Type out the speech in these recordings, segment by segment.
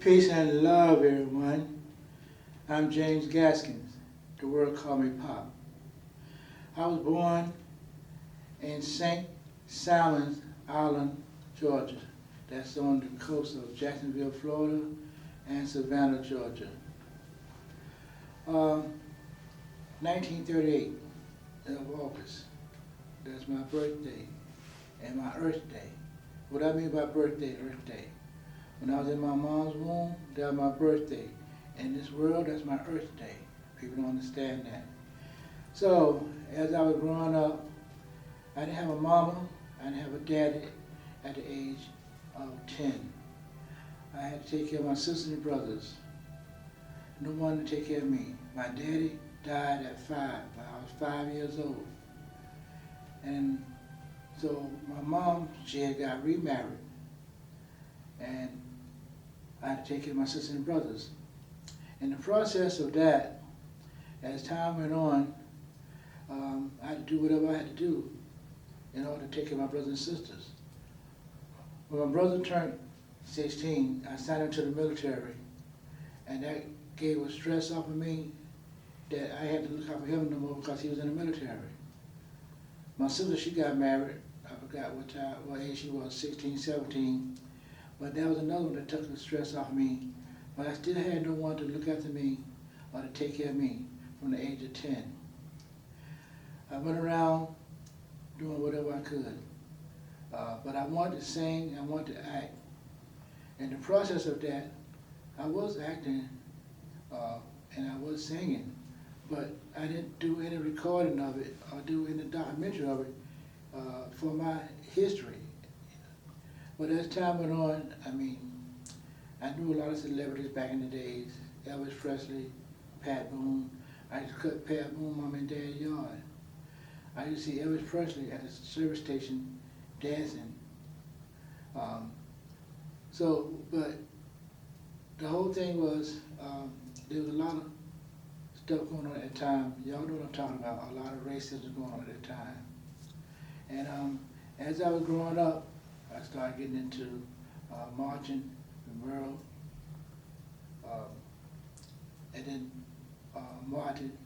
Peace and love, everyone. I'm James Gaskins. The world called me Pop. I was born in St. Simons Island, Georgia. That's on the coast of Jacksonville, Florida, and Savannah, Georgia. 1938 of August. That's my birthday and my Earth Day. What I mean by birthday, Earth Day. When I was in my mom's womb, that was my birthday. In this world, that's my Earth Day. People don't understand that. So, as I was growing up, I didn't have a mama, I didn't have a daddy at the age of 10. I had to take care of my sisters and brothers. No one to take care of me. My daddy died at 5, when I was 5 years old. And so my mom, she had got remarried. And I had to take care of my sisters and brothers. In the process of that, as time went on, I had to do whatever I had to do in order to take care of my brothers and sisters. When my brother turned 16, I signed him to the military, and that gave a stress off of me that I had to look out for him no more because he was in the military. My sister, she got married. I forgot what age she was, 16, 17. But that was another one that took the stress off me. But I still had no one to look after me or to take care of me from the age of 10. I went around doing whatever I could. But I wanted to sing, I wanted to act. In the process of that, I was acting and I was singing, but I didn't do any recording of it or do any documentary of it for my history. But as time went on, I knew a lot of celebrities back in the days. Elvis Presley, Pat Boone. I used to cut Pat Boone, Mom and Dad's yard. I used to see Elvis Presley at a service station dancing. But the whole thing was, there was a lot of stuff going on at the time. Y'all know what I'm talking about, a lot of racism going on at the time. And as I was growing up, I started getting into marching, Merle, and then Martin,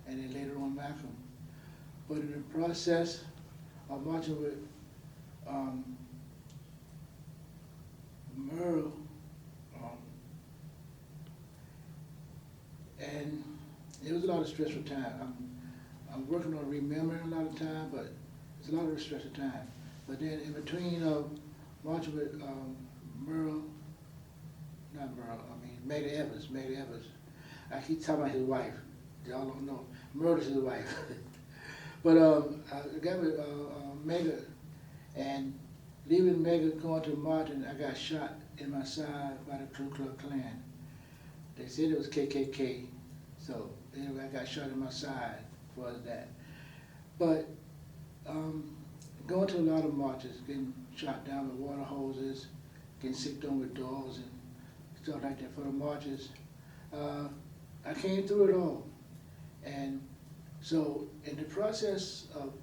and then later on Malcolm. But in the process of marching with Merle, and it was a lot of stressful time. I'm working on remembering a lot of time, but it's a lot of stressful time. But then in between marching with Mega Evans. I keep talking about his wife. Y'all don't know. Merle is his wife. But I got with Mega, and leaving Mega going to Martin, I got shot in my side by the Ku Klux Klan. They said it was KKK, so anyway, I got shot in my side for that. But going to a lot of marches, getting shot down with water hoses, getting sicked on with dogs and stuff like that for the marches. I came through it all. And so in the process of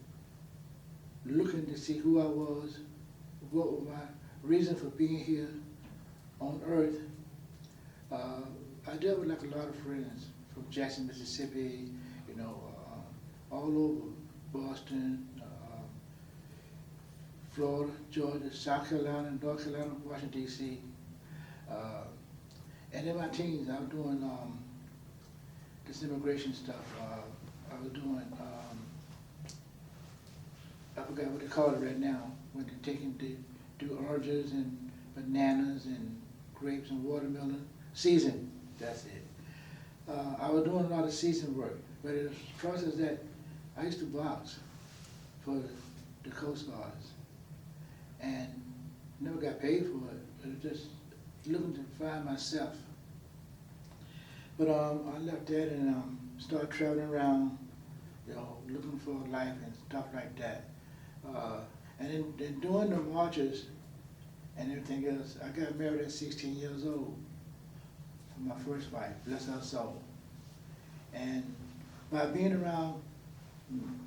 looking to see who I was, what was my reason for being here on earth, I dealt with like a lot of friends from Jackson, Mississippi, all over Boston, Florida, Georgia, South Carolina, North Carolina, Washington, D.C. And in my teens, I was doing this immigration stuff. I was doing, I forgot what they call it right now, when they're do oranges and bananas and grapes and watermelon. Season, that's it. I was doing a lot of season work, but in the process that I used to box for the Coast Guards. And never got paid for it, but it just looking to find myself. But I left that and started traveling around, looking for life and stuff like that. And then doing the marches and everything else, I got married at 16 years old to my first wife, bless her soul. And by being around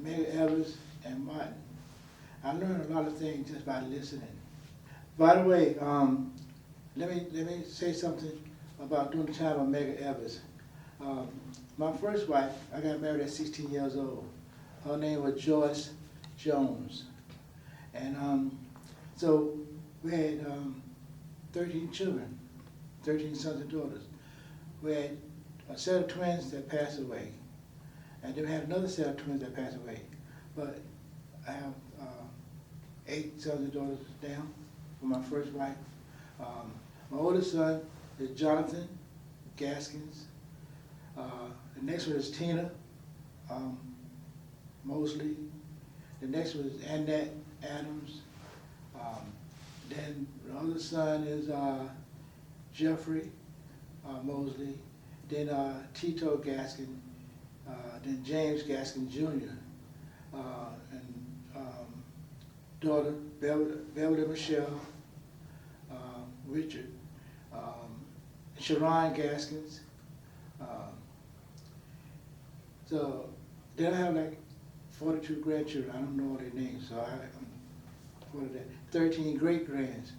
Mega Evans and Martin, I learned a lot of things just by listening. By the way, let me say something about during the time of Medgar Evers. My first wife, I got married at 16 years old. Her name was Joyce Jones. And so we had 13 children, 13 sons and daughters. We had a set of twins that passed away. And then we had another set of twins that passed away. But I have 8 sons and daughters down from my first wife. My oldest son is Jonathan Gaskins. The next one is Tina Mosley. The next one is Annette Adams. Then the other son is Jeffrey Mosley. Then Tito Gaskin. Then James Gaskin Jr. And daughter Beverly Michelle, Richard, Sharon Gaskins. So then I have like 42 grandchildren. I don't know all their names, so I'm 13 great grands,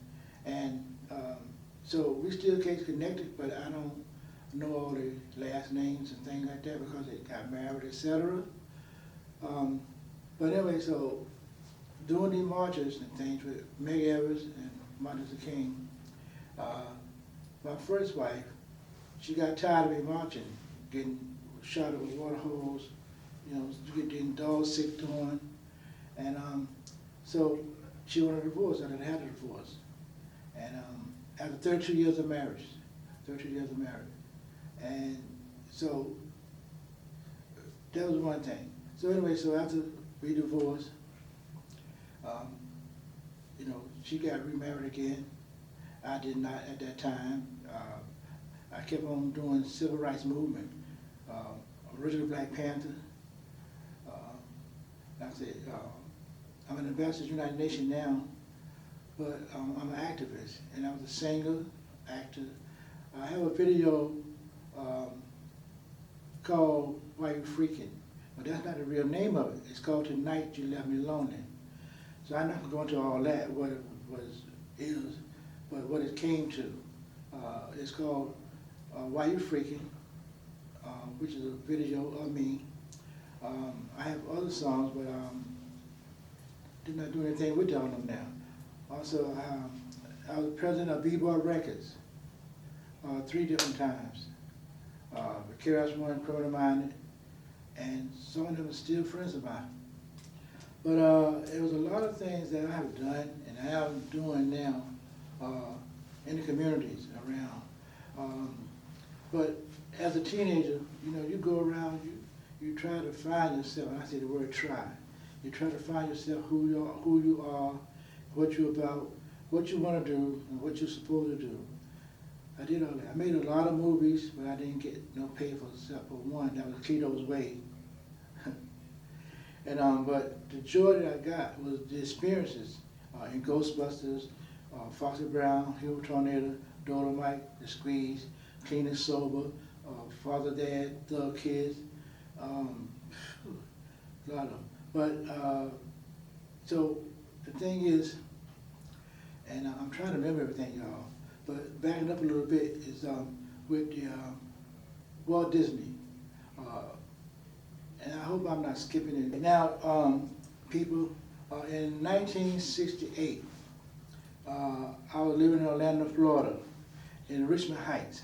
and so we still get connected, but I don't know all their last names and things like that because they got married, etc. But anyway, so doing these marches and things with Medgar Evers and Martin Luther King, my first wife, she got tired of me marching, getting shot at with water hose, you know, getting dogs sick on, and so she wanted a divorce. I didn't have a divorce, and after 32 years of marriage, and so that was one thing. So anyway, so after we divorced, you know, she got remarried again. I did not at that time. I kept on doing civil rights movement, original Black Panther. Like I said, I'm an ambassador to the United Nations now, but I'm an activist, and I was a singer, actor. I have a video called Why You Freaking? But that's not the real name of it. It's called Tonight You Left Me Lonely. So I'm not going to go into all that, what it is, but what it came to. It's called Why You Freaking, which is a video of me. I have other songs, but did not do anything with all of them now. Also, I was president of B-Boy Records 3 different times. Vicarious One, Criminal Minded, and some of them are still friends of mine. But it was a lot of things that I have done and I am doing now in the communities around. But as a teenager, you know, you go around, you try to find yourself, and I say the word try. You try to find yourself who you are, what you're about, what you want to do, and what you're supposed to do. I did all that. I made a lot of movies, but I didn't get no pay for except for one. That was Keto's Way. And but the joy that I got was the experiences in Ghostbusters, Foxy Brown, Hero Tornado, Dolomite, The Squeeze, Clean and Sober, Father Dad, Thug Kids, a lot of them. But so the thing is, and I'm trying to remember everything, y'all. But backing up a little bit is with the Walt Disney. And I hope I'm not skipping it. Now, people, in 1968, I was living in Orlando, Florida, in Richmond Heights.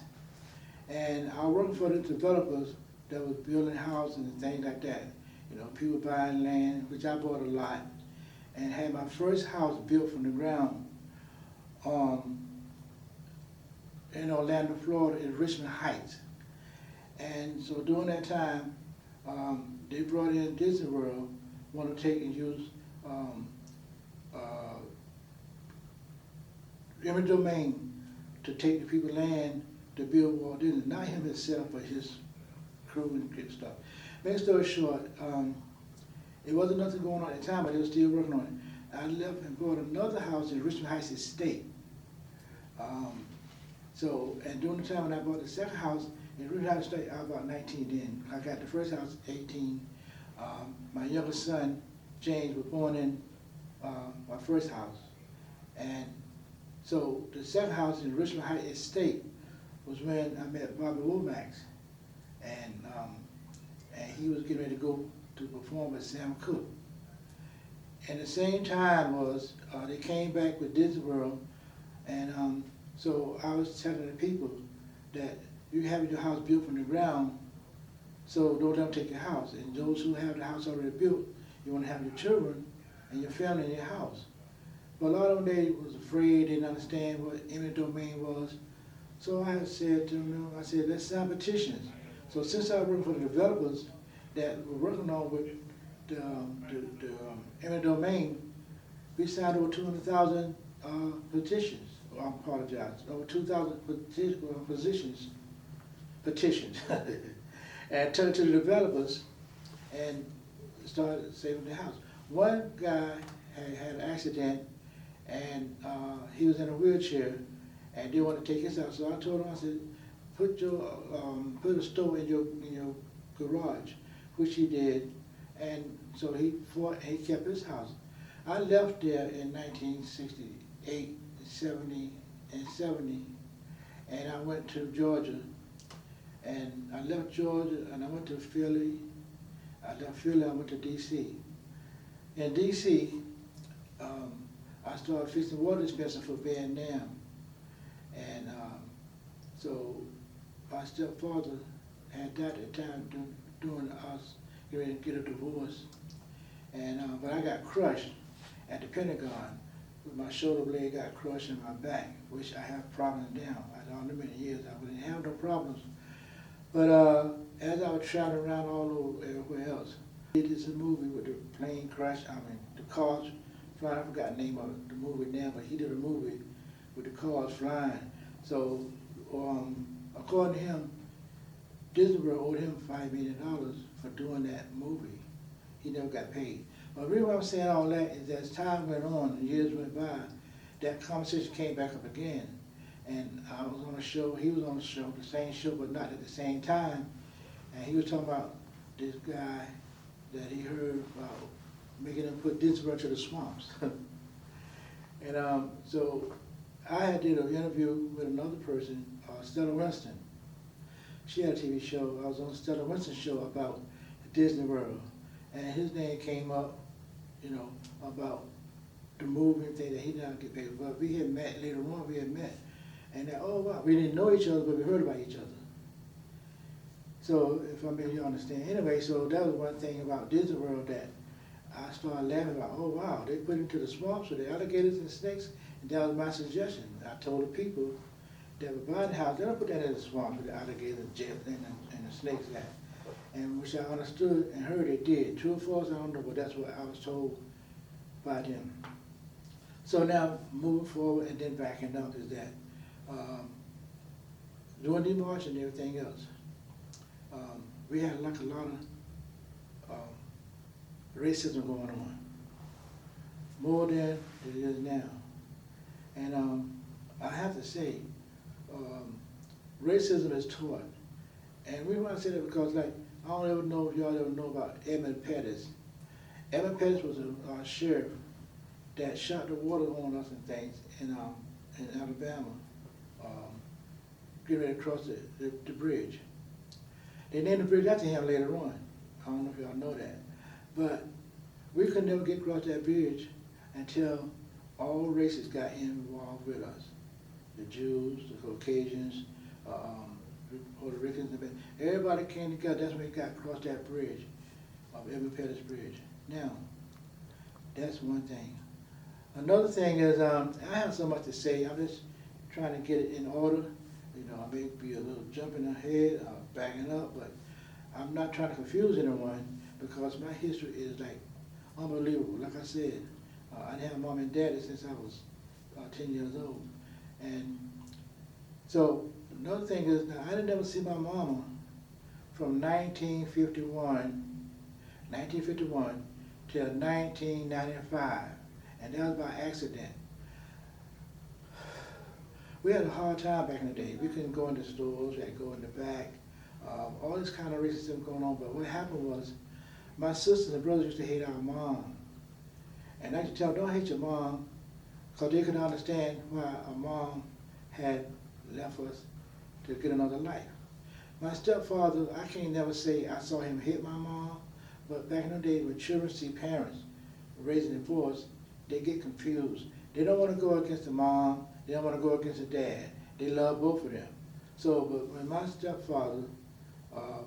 And I was working for the developers that was building houses and things like that. You know, people buying land, which I bought a lot, and had my first house built from the ground in Orlando, Florida, in Richmond Heights. And so during that time, they brought in Disney World, want to take and use eminent domain to take the people land to build Walt Disney. Not him himself, but his crew and good stuff. Make story short, it wasn't nothing going on at the time, but they were still working on it. I left and bought another house in Richmond Heights Estate. So, and during the time when I bought the second house in Richmond Heights Estate, I was about 19 then. I got the first house at 18. My youngest son, James, was born in my first house. And So the second house in Richmond Heights Estate was when I met Bobby Womack, and he was getting ready to go to perform at Sam Cooke. And the same time was they came back with Disney World, and so I was telling the people that you have your house built from the ground, so don't let them take your house. And those who have the house already built, you want to have your children and your family in your house. But a lot of them, they was afraid, didn't understand what eminent domain was. So I said to them, I said, let's sign petitions. So since I was working for the developers that were working on with the eminent domain, we signed over 200,000 petitions. I apologize, over 2,000 petitions, and took it to the developers and started saving the house. One guy had an accident, and he was in a wheelchair, and didn't want to take his house. So I told him, I said, put a stove in your garage, which he did, and so he kept his house. I left there in 1968, 70, and I went to Georgia, and I left Georgia, and I went to Philly. I left Philly, I went to D.C. In D.C., I started fixing water dispensers for Vietnam, and so my stepfather had that at the time doing us getting to get a divorce, and but I got crushed at the Pentagon. My shoulder blade got crushed in my back, which I have problems now. I know in many years I wouldn't have no problems. But as I was traveling around all over everywhere else, I did this movie with the plane crash, the cars flying. I forgot the name of the movie now, but he did a movie with the cars flying. So according to him, Disney World owed him $5 million for doing that movie. He never got paid. But the reason why I'm saying all that is that as time went on and years went by, that conversation came back up again. And I was on a show, he was on the show, the same show, but not at the same time. And he was talking about this guy that he heard about making them put Disney World to the swamps. And so I had did an interview with another person, Stella Winston. She had a TV show. I was on Stella Winston's show about Disney World. And his name came up, about the movie thing that he didn't get paid for. But we had met later on, And then, oh wow, we didn't know each other, but we heard about each other. So, if I mean you understand. Anyway, so that was one thing about Disney World that I started laughing about. Oh wow, they put into the swamps with the alligators and snakes, and that was my suggestion. I told the people that were buying the house, they don't put that in the swamps with the alligators and the snakes at. And which I understood and heard they did. True or false, I don't know, but that's what I was told by them. So now, moving forward and then backing up is that during the march and everything else, we had like a lot of racism going on, more than it is now. And I have to say, racism is taught. And we want to say that because, like, I don't ever know if y'all ever know about Edmund Pettis. Edmund Pettis was a sheriff that shot the water on us and things in Alabama, getting ready to cross the bridge. They named the bridge after him later on. I don't know if y'all know that. But we could never get across that bridge until all races got involved with us. The Jews, the Caucasians, Puerto Ricans, everybody came together. That's when we got across that bridge, Edmund Pettis Bridge. Now, that's one thing. Another thing is, I have so much to say. I'm just trying to get it in order. I may be a little jumping ahead, backing up, but I'm not trying to confuse anyone because my history is like unbelievable. Like I said, I didn't have mom and daddy since I was 10 years old. And so another thing is, now I didn't ever see my mama from 1951 till 1995, and that was by accident. We had a hard time back in the day. We couldn't go into stores, we had to go in the back, all this kind of racism going on. But what happened was, my sisters and brothers used to hate our mom. And I used to tell them, don't hate your mom, because they couldn't understand why a mom had left us to get another life. My stepfather, I can't never say I saw him hit my mom, but back in the day when children see parents raising their voice, they get confused. They don't want to go against the mom, they don't want to go against the dad. They love both of them. So, but when my stepfather,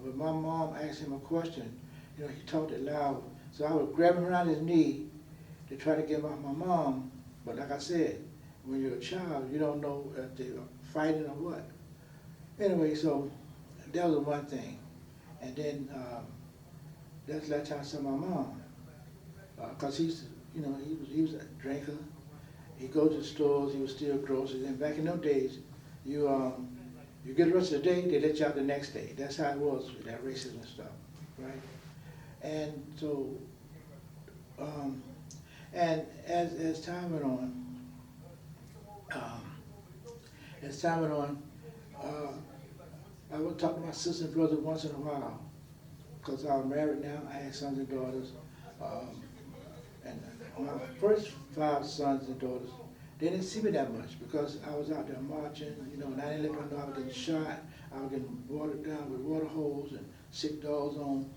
when my mom asked him a question, he talked it loud. So I would grab him around his knee to try to get out my mom. But like I said, when you're a child, you don't know if they're fighting or what. Anyway, so that was the one thing. And then that's the last time I saw my mom. Because he was a drinker. He go to the stores, he would steal groceries. And back in those days, you get the rest of the day, they let you out the next day. That's how it was with that racism and stuff, right? And so, and as time went on, I would talk to my sister and brother once in a while, because I was married now. I had sons and daughters, and my first 5 sons and daughters, they didn't see me that much because I was out there marching, and I didn't let them know I was getting shot. I was getting watered down with water holes and sick dogs on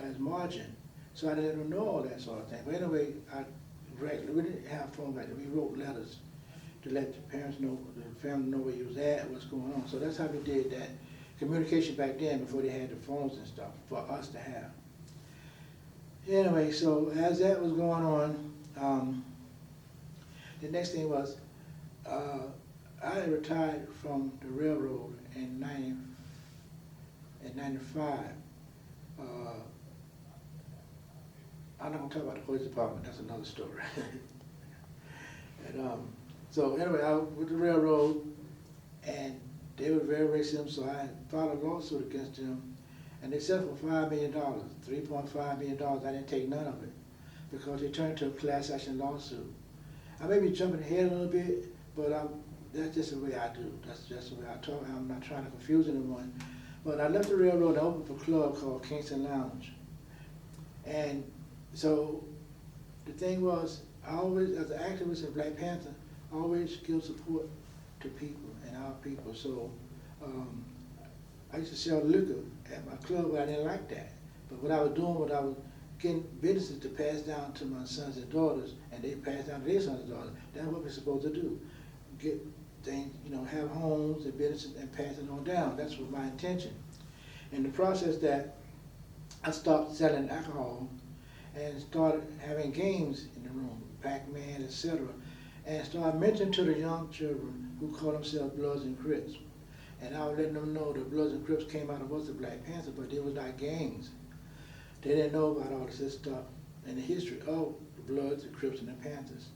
as marching. So I didn't let them know all that sort of thing. But anyway, we didn't have phones like that. We wrote letters to let the parents know, the family know where you was at, what's going on. So that's how we did that communication back then before they had the phones and stuff for us to have. Anyway, so as that was going on, the next thing was, I had retired from the railroad in 95. I'm not going to talk about the police department, that's another story. And, so anyway, I was with the railroad, and they were very racist, so I filed a lawsuit against them, and they settled for $5 million, $3.5 million. I didn't take none of it, because they turned it into a class action lawsuit. I may be jumping ahead a little bit, but that's just the way I do. That's just the way I talk. I'm not trying to confuse anyone. But I left the railroad and opened up a club called Kingston Lounge. And so the thing was, I always, as an activist in Black Panther, I always give support to people and our people. So I used to sell liquor at my club, but I didn't like that. But what I was doing was I was getting businesses to pass down to my sons and daughters, and they pass down to their sons and daughters. That's what we're supposed to do. Get things, have homes and businesses and pass it on down. That's what my intention. In the process that I stopped selling alcohol and started having games in the room, Pac-Man, etc., and started mentioning to the young children who call themselves Bloods and Crips. And I was letting them know the Bloods and Crips came out of us, the Black Panther, but they was not gangs. They didn't know about all this stuff and the history of the Bloods, the Crips, and the Panthers.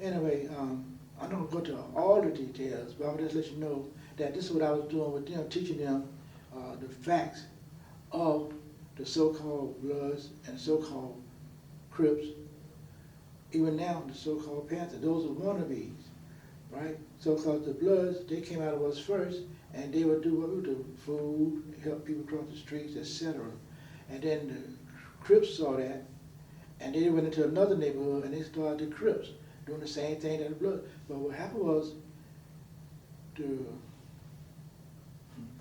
Anyway, I'm not going to go to all the details, but I'll just let you know that this is what I was doing with them, teaching them the facts of the so-called Bloods and so-called Crips. Even now, the so-called Panthers, those are wannabes, right? So-called the Bloods, they came out of us first, and they would do what we do, food, help people cross the streets, etc. And then the Crips saw that, and they went into another neighborhood, and they started the Crips, doing the same thing that the Bloods. But what happened was, for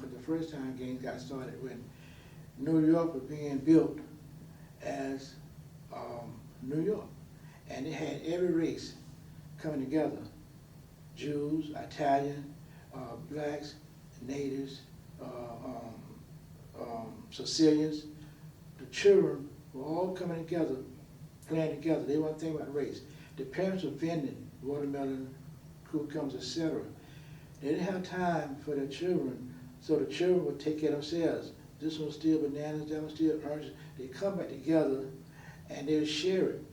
the first time gangs got started when New York was being built as New York. And it had every race coming together. Jews, Italian, blacks, natives, Sicilians. The children were all coming together, playing together. They weren't thinking about race. The parents were vending watermelon, cucumbers, etc. They didn't have time for their children, so the children would take care of themselves. This one steal bananas, that one steal oranges. They come back together and they would share it.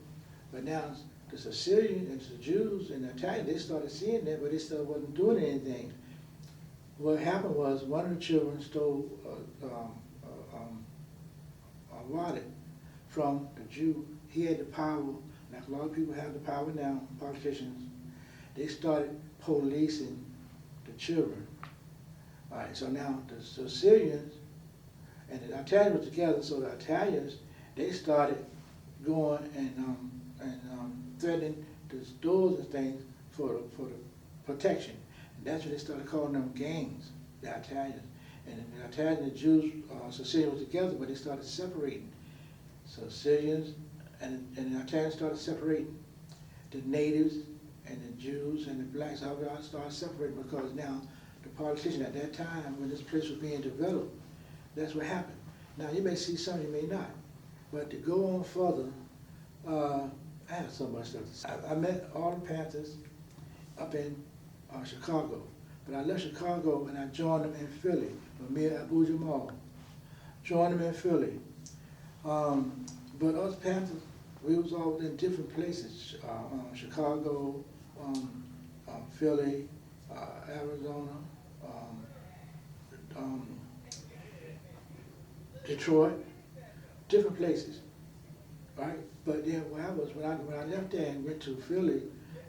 But now the Sicilians and the Jews and the Italians, they started seeing that, but they still wasn't doing anything. What happened was one of the children stole a wallet from the Jew. He had the power, like a lot of people have the power now, politicians. They started policing the children. All right, so now the Sicilians and the Italians were together, so the Italians, they started going and threatening the stores and things for the protection. And that's when they started calling them gangs, the Italians. And the Italians and the Jews, Sicilians were together, but they started separating. So Sicilians and the Italians started separating. The natives and the Jews and the blacks, all started separating because now the politicians at that time, when this place was being developed, that's what happened. Now you may see some, you may not. But to go on further, I have so much stuff to say. I met all the Panthers up in Chicago. But I left Chicago and I joined them in Philly, with me and Abu Jamal. Joined them in Philly. But us Panthers, we was all in different places, Chicago, Philly, Arizona, Detroit, different places, right? But then when I left there and went to Philly,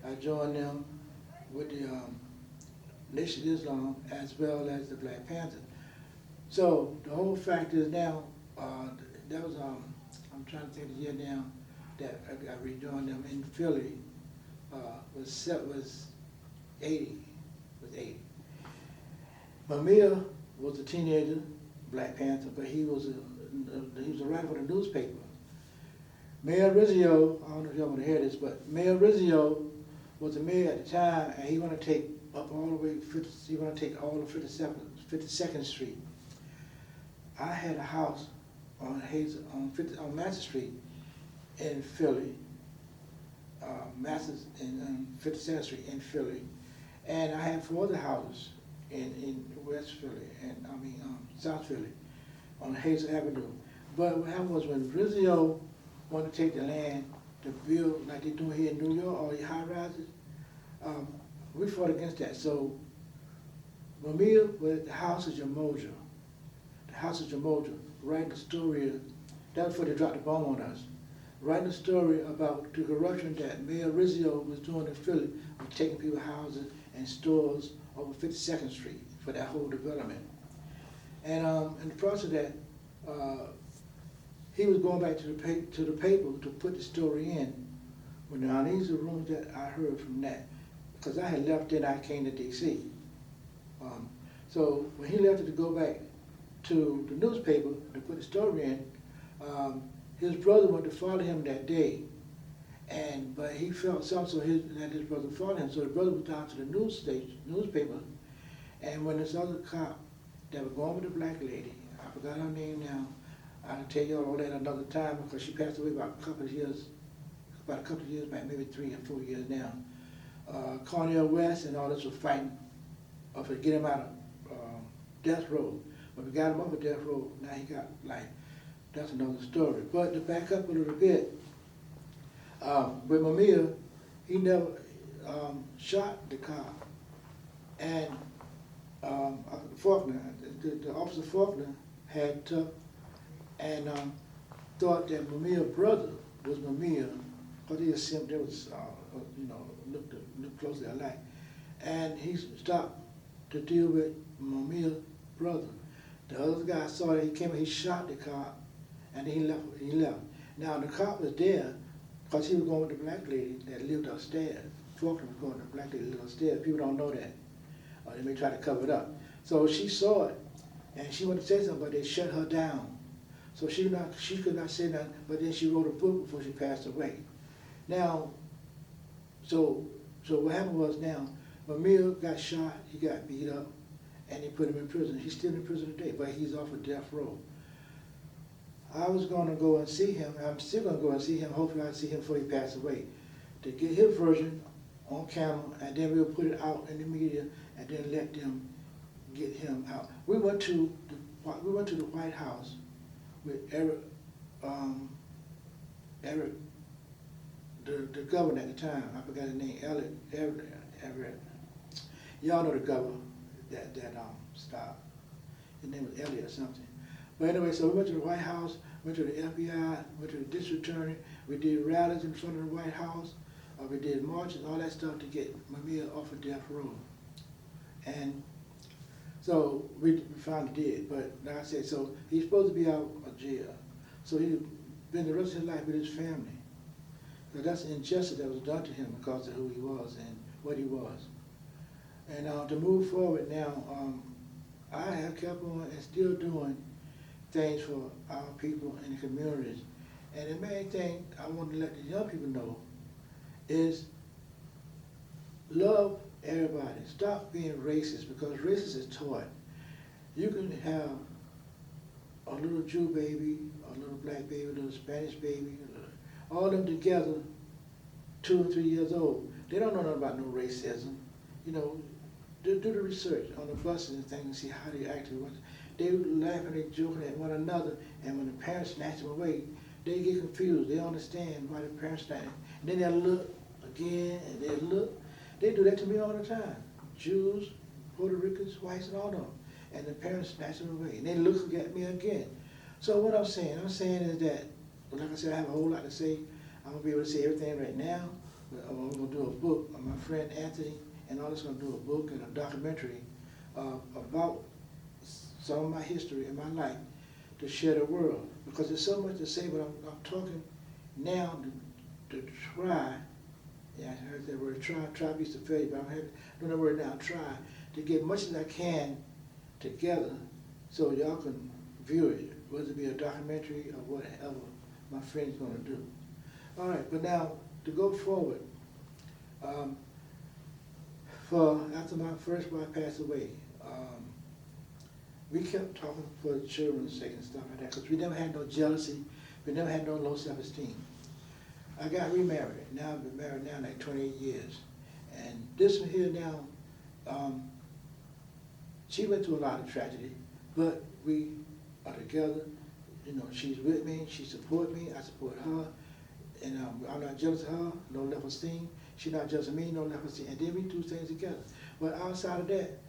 I joined them with the Nation of Islam as well as the Black Panthers. So the whole fact is now, that was, I'm trying to think of the year now that I rejoined them in Philly, was 80. Mamiya was a teenager, Black Panther, but he was a writer for the newspaper. Mayor Rizzio, I don't know if y'all want to hear this, but Mayor Rizzio was the mayor at the time, and he wanted to take up all the way, he wanted to take all of 52nd Street. I had a house on Master Street in Philly, Masters in 52nd Street in Philly, and I had 4 other houses in West Philly, and South Philly, on Hazel Avenue. But what happened was when Rizzio wanted to take the land to build like they're doing here in New York, all the high rises, we fought against that. So Mamiya was at the house of Jamoja. The house of Jamoja, writing a story, that was before they dropped the bomb on us, writing a story about the corruption that Mayor Rizzio was doing in Philly, of taking people's houses and stores over 52nd Street for that whole development. And in the process of that, he was going back to the paper to put the story in. Well, now these are rumors that I heard from that, because I had left and I came to D.C. So when he left it to go back to the newspaper to put the story in, his brother wanted to follow him that day, but he felt something, so that his brother followed him. So the brother was down to the newspaper, and when this other cop that was going with the black lady, I forgot her name now, I'll tell you all that another time because she passed away about a couple of years back, maybe 3 or 4 years now. Cornel West and all this was fighting to get him out of death row. When we got him off of death row, now he got life. That's another story. But to back up a little bit, with Mamiya, he never shot the cop. And Faulkner, the officer Faulkner had took and thought that Mamiya's brother was Mamiya, because he assumed there was, looked closely alike. And he stopped to deal with Mamiya's brother. The other guy saw that he came and he shot the cop, and he left. Now the cop was there because he was going with the black lady that lived upstairs. Faulkner was going with the black lady that lived upstairs. People don't know that. They may try to cover it up. So she saw it, and she wanted to say something, but they shut her down. So she could not say nothing, but then she wrote a book before she passed away. Now, so what happened was now, Mamiya got shot, he got beat up, and they put him in prison. He's still in prison today, but he's off of death row. I was going to go and see him. I'm still going to go and see him. Hopefully I'll see him before he passes away, to get his version on camera, and then we'll put it out in the media, and then let them get him out. We went to the White House with Eric, the governor at the time. I forgot his name. Everett. Y'all know the governor that stopped. His name was Elliot or something. But anyway, so we went to the White House, went to the FBI, went to the district attorney. We did rallies in front of the White House. We did marches, all that stuff to get Mamiya off of death row. And so we finally did. But like I said, so he's supposed to be out of jail. So he's been the rest of his life with his family. So that's injustice that was done to him because of who he was and what he was. And to move forward now, I have kept on and still doing things for our people in the communities. And the main thing I want to let the young people know is love everybody. Stop being racist, because racist is taught. You can have a little Jew baby, a little black baby, a little Spanish baby, all of them together, 2 or 3 years old. They don't know nothing about no racism. You know, do the research on the buses and things and see how they actually was. They laughing, they joking at one another, and when the parents snatch them away, they get confused. They don't understand why the parents snatch them. And then they look again, and they look. They do that to me all the time. Jews, Puerto Ricans, whites, and all of them. And the parents snatch them away. And they look at me again. So what I'm saying is that, like I said, I have a whole lot to say. I'm going to be able to say everything right now. But I'm going to do a book. My friend Anthony and all this going to do a book and a documentary about some of my history and my life to share the world. Because there's so much to say, but I'm talking now to try. Yeah, I heard that word, try beats the failure, but I'm doing the word now, try to get much as I can together so y'all can view it, whether it be a documentary or whatever my friend's going to do. All right, but now to go forward, after my first wife passed away, we kept talking for the children's sake and stuff like that, because we never had no jealousy, we never had no low self-esteem. I got remarried. Now I've been married now like 28 years. And this one here now, she went through a lot of tragedy, but we are together. You know, she's with me, she supports me, I support her. And I'm not jealous of her, no self-esteem. She's not jealous of me, no self-esteem. And then we do things together. But outside of that,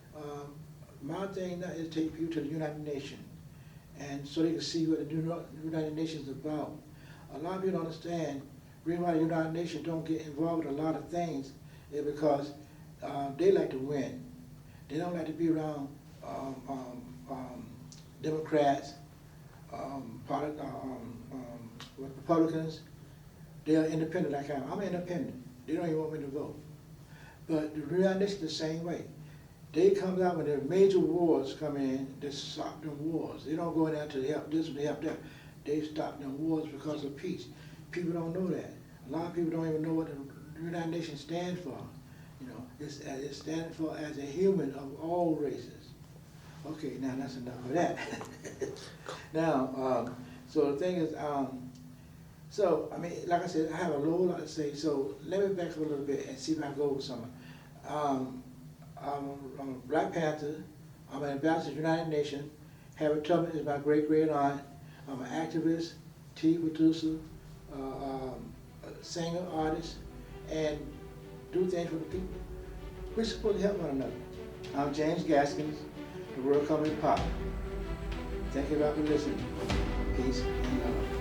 my thing now is to take people to the United Nations, and so they can see what the United Nations is about. A lot of people don't understand. The reason why the United Nations don't get involved with a lot of things is because they like to win. They don't like to be around Democrats, Republicans. They are independent like I am. I'm independent. They don't even want me to vote. But the United Nations the same way. They come out when there are major wars come in, they stop them wars. They don't go in there to help this or to help that. They stop them wars because of peace. People don't know that. A lot of people don't even know what the United Nations stands for. You know, it stands for as a human of all races. Okay, now that's enough of that. Now, so the thing is, so I mean, like I said, I have a whole lot to say. So let me back up a little bit and see if I can go over something. I'm a Black Panther. I'm an ambassador to the United Nations. Harriet Tubman is my great aunt. I'm an activist, TV producer, singer, artist, and do things for the people. We're supposed to help one another. I'm James Gaskins, the World Company Pop. Thank you for listening. Peace and love.